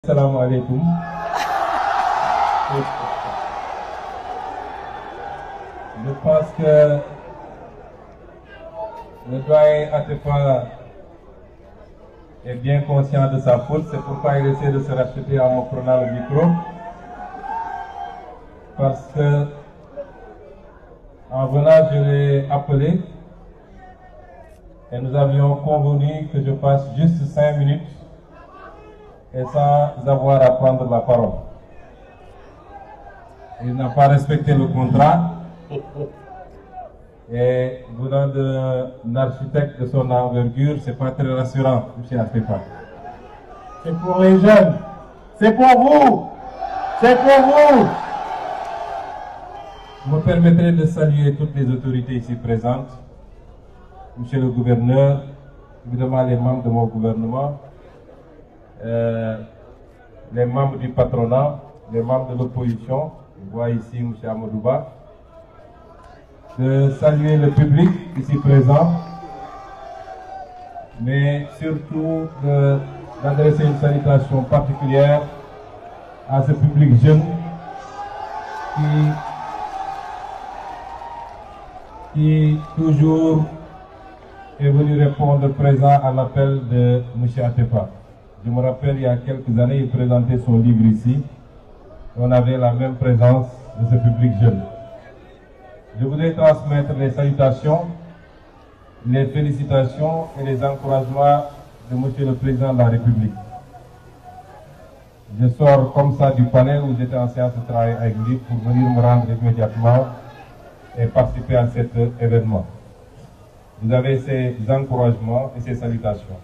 Assalamu alaikum. Je pense que le doyen Atepa est bien conscient de sa faute, c'est pourquoi il essaie de se racheter en me prenant le micro. Parce que en venant, je l'ai appelé et nous avions convenu que je passe juste 5 minutes et sans avoir à prendre la parole. Il n'a pas respecté le contrat et venant d'un architecte de son envergure, c'est pas très rassurant, M. Atepa. C'est pour les jeunes, c'est pour vous, c'est pour vous. Je me permettrai de saluer toutes les autorités ici présentes, Monsieur le gouverneur, évidemment les membres de mon gouvernement, les membres du patronat, les membres de l'opposition, je vois ici M. Amadouba, de saluer le public ici présent, mais surtout d'adresser une salutation particulière à ce public jeune qui toujours est venu répondre présent à l'appel de M. Atepa. Je me rappelle, il y a quelques années, il présentait son livre ici. On avait la même présence de ce public jeune. Je voudrais transmettre les salutations, les félicitations et les encouragements de M. le Président de la République. Je sors comme ça du panel où j'étais en séance de travail avec lui pour venir me rendre immédiatement et participer à cet événement. Vous avez ces encouragements et ces salutations.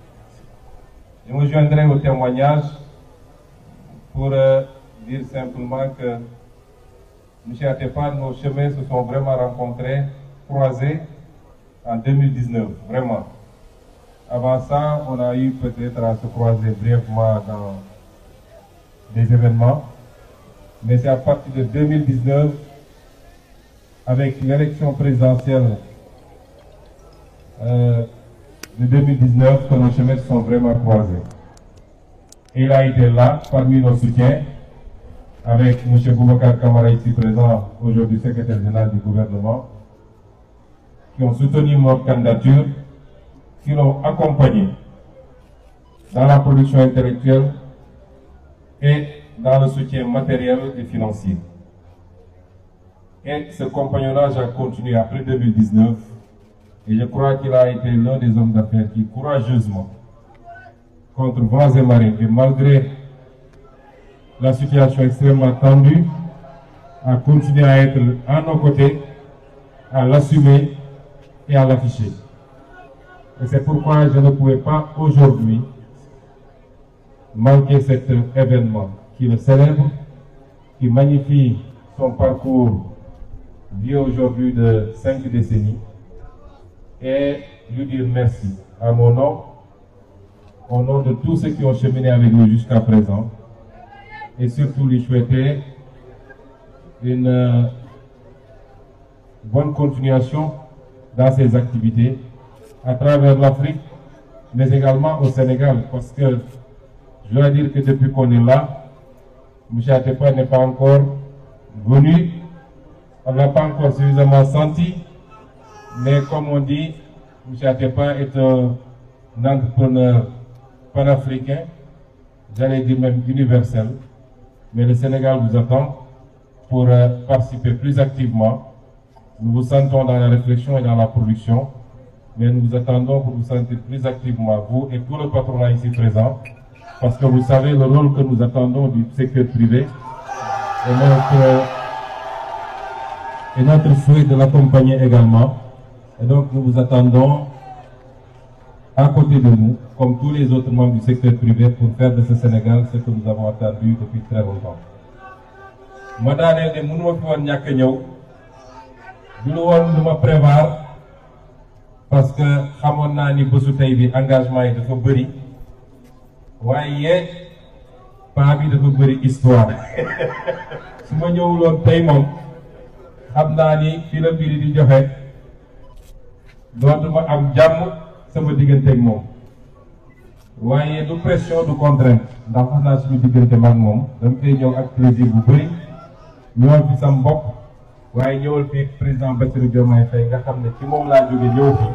Je me joindrai au témoignage pour dire simplement que M. Atepa, nos chemins se sont vraiment rencontrés, croisés en 2019, vraiment. Avant ça, on a eu peut-être à se croiser brièvement dans des événements, mais c'est à partir de 2019, avec l'élection présidentielle de 2019, que nos chemins se sont vraiment croisés. Et il a été là, parmi nos soutiens, avec M. Boubacar Kamara ici présent, aujourd'hui secrétaire général du gouvernement, qui ont soutenu notre candidature, qui l'ont accompagné dans la production intellectuelle et dans le soutien matériel et financier. Et ce compagnonnage a continué après 2019, et je crois qu'il a été l'un des hommes d'affaires qui, courageusement, contre vents et marées, et malgré la situation extrêmement tendue, a continué à être à nos côtés, à l'assumer et à l'afficher. Et c'est pourquoi je ne pouvais pas aujourd'hui manquer cet événement qui le célèbre, qui magnifie son parcours vieux aujourd'hui de 5 décennies, et lui dire merci à mon nom, au nom de tous ceux qui ont cheminé avec nous jusqu'à présent, et surtout lui souhaiter une bonne continuation dans ses activités à travers l'Afrique, mais également au Sénégal, parce que je dois dire que depuis qu'on est là, M. Atepa n'est pas encore venu, on n'a pas encore suffisamment senti, mais comme on dit, M. Atepa est un entrepreneur panafricain, j'allais dire même universel, mais le Sénégal vous attend pour participer plus activement. Nous vous sentons dans la réflexion et dans la production, mais nous vous attendons pour vous sentir plus activement, vous et tout le patronat ici présent, parce que vous savez le rôle que nous attendons du secteur privé et notre souhait de l'accompagner également. Et donc nous vous attendons à côté de nous, comme tous les autres membres du secteur privé, pour faire de ce Sénégal ce que nous avons attendu depuis très longtemps. Madame, je ne peux pas venir, je ne peux prévoir, parce que je sais que l'engagement est de bëri. Voyez, pas envie de bëri histoire. Si je ñëwuloon tey moom xam naa ni fii la mbiri di joxe dootuma am jàmm sama diggante ak moom waaye du pression du contrainte ndax wax naa suñu diggante mag moom dama koy ñëw ak plaisir bu bëri ñëwal fi sam bopp waaye ñëwal fi président Bassirou Diomaye Faye nga xam ne ci moom laa jóge ñëw fi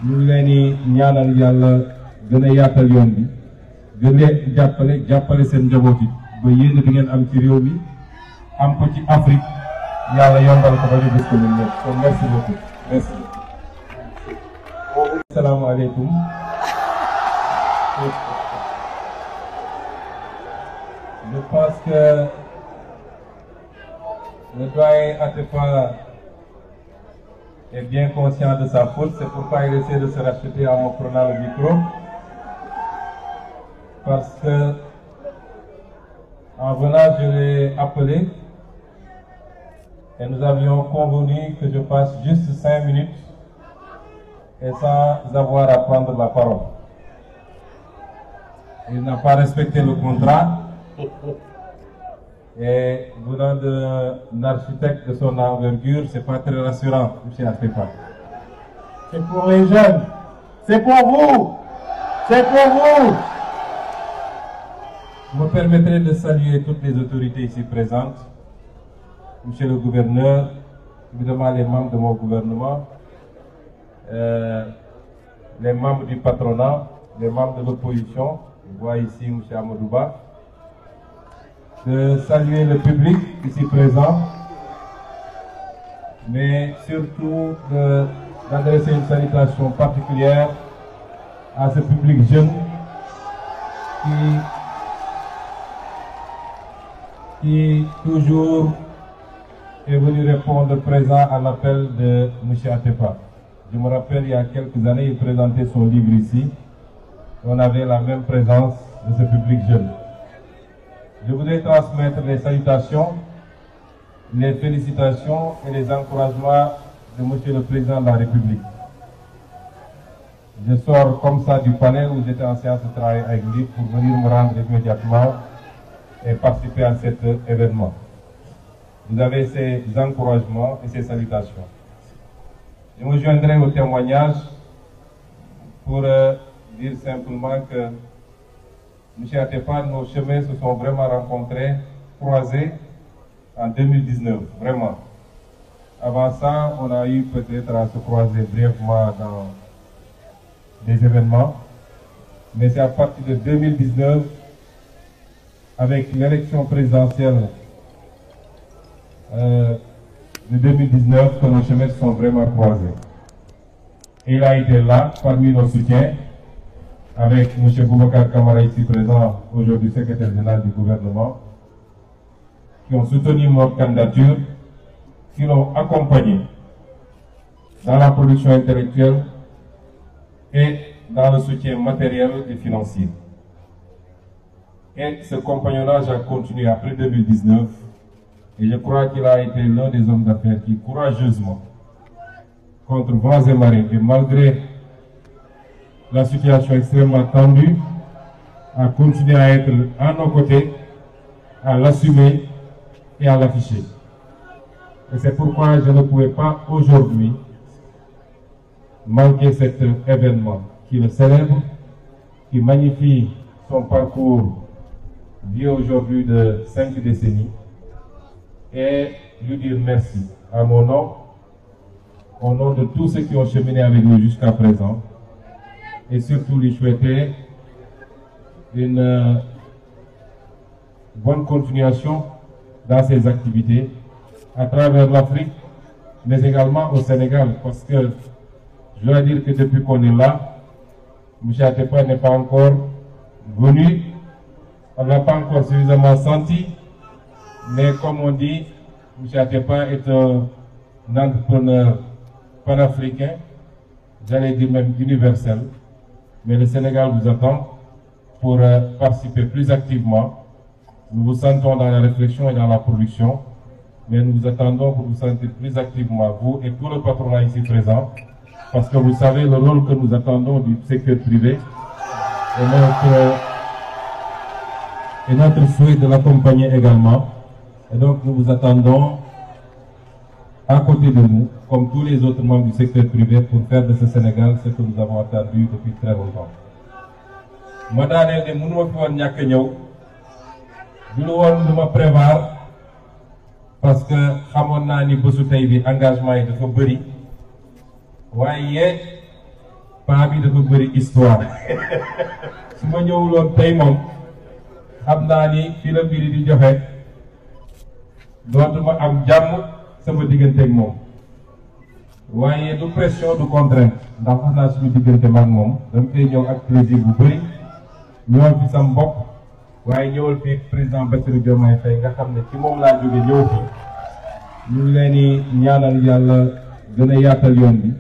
ñu ngi leen di ñaanal yàlla gën a yaatal yoon bi gën leen jàppale seen njaboot yi ba yéen bi ngeen am ci réew mi am ko ci Afrique yàlla yombal ko ba ñu gis ko ñun ñëpp kon merci beaucoup merci. Asalaamaaleykum. Je pense que le doyen Atepa est bien conscient de sa faute, c'est pourquoi il essaie de se racheter en me prenant le micro. Parce que en venant, je l'ai appelé et nous avions convenu que je passe juste 5 minutes et sans avoir à prendre la parole. Il n'a pas respecté le contrat et venant d'un architecte de son envergure, c'est pas très rassurant, M. Atepa. C'est pour les jeunes, c'est pour vous, c'est pour vous. Je me permettrai de saluer toutes les autorités ici présentes, Monsieur le gouverneur, évidemment les membres de mon gouvernement, les membres du patronat, les membres de l'opposition, je vois ici M. Amadouba, de saluer le public ici présent, mais surtout d'adresser une salutation particulière à ce public jeune qui toujours est venu répondre présent à l'appel de M. Atepa. Je me rappelle, il y a quelques années, il présentait son livre ici. On avait la même présence de ce public jeune. Je voudrais transmettre les salutations, les félicitations et les encouragements de M. le Président de la République. Je sors comme ça du panel où j'étais en séance de travail avec lui pour venir me rendre immédiatement et participer à cet événement. Vous avez ces encouragements et ces salutations. Je me joindrai au témoignage pour dire simplement que M. Atepa, nos chemins se sont vraiment rencontrés, croisés en 2019, vraiment. Avant ça, on a eu peut-être à se croiser brièvement dans des événements, mais c'est à partir de 2019, avec l'élection présidentielle de 2019, que nos chemins se sont vraiment croisés. Et il a été là, parmi nos soutiens, avec M. Boubacar Kamara ici présent, aujourd'hui secrétaire général du gouvernement, qui ont soutenu notre candidature, qui l'ont accompagné dans la production intellectuelle et dans le soutien matériel et financier. Et ce compagnonnage a continué après 2019 et je crois qu'il a été l'un des hommes d'affaires qui, courageusement, contre vents et marées, et malgré la situation extrêmement tendue, a continué à être à nos côtés, à l'assumer et à l'afficher. Et c'est pourquoi je ne pouvais pas aujourd'hui manquer cet événement qui le célèbre, qui magnifie son parcours vieux aujourd'hui de 5 décennies, et lui dire merci à mon nom, au nom de tous ceux qui ont cheminé avec nous jusqu'à présent, et surtout lui souhaiter une bonne continuation dans ses activités à travers l'Afrique, mais également au Sénégal, parce que je dois dire que depuis qu'on est là, M. Atepa n'est pas encore venu, on ne l'a pas encore suffisamment senti, mais comme on dit, M. Atepa est un entrepreneur panafricain, j'allais dire même universel, mais le Sénégal vous attend pour participer plus activement. Nous vous sentons dans la réflexion et dans la production, mais nous vous attendons pour vous sentir plus activement, vous et tout le patronat ici présent, parce que vous savez le rôle que nous attendons du secteur privé et notre souhait de l'accompagner également. Et donc nous vous attendons à côté de nous, comme tous les autres membres du secteur privé, pour faire de ce Sénégal ce que nous avons attendu depuis très longtemps. ma daaneel ne mënuma fi woon ñàkk ñëw du lu woon lu ma prévoir parce que xamoon naa ni bésu tey bi engagement yi dafa bëri waaye paa bi dafa bëri histoire su ma ñëwuloon tey moom xam naa ni fi la mbiri di joxe dootuma am jàmm sama digganteeg moom waaye du pression du contrainte ndax wax naa suñu diggante maag moom dama koy ñëw ak plaisir bu bëri ñëwal fi sam bopp waaye ñëwal fi président Bassirou Diomaye Faye nga xam ne ci moom laa jóge ñëw fi ñu ngi leen di ñaanal yàlla gën a yaatal yoon bi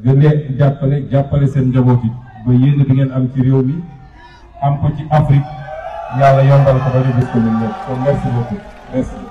gën leen jàppale seen njaboot yi ba yéen bi ngeen am ci réew mi am ko ci Afrique yàlla yombal ko ba ñu gis ko ñun ñëpp kon merci beaucoup merci.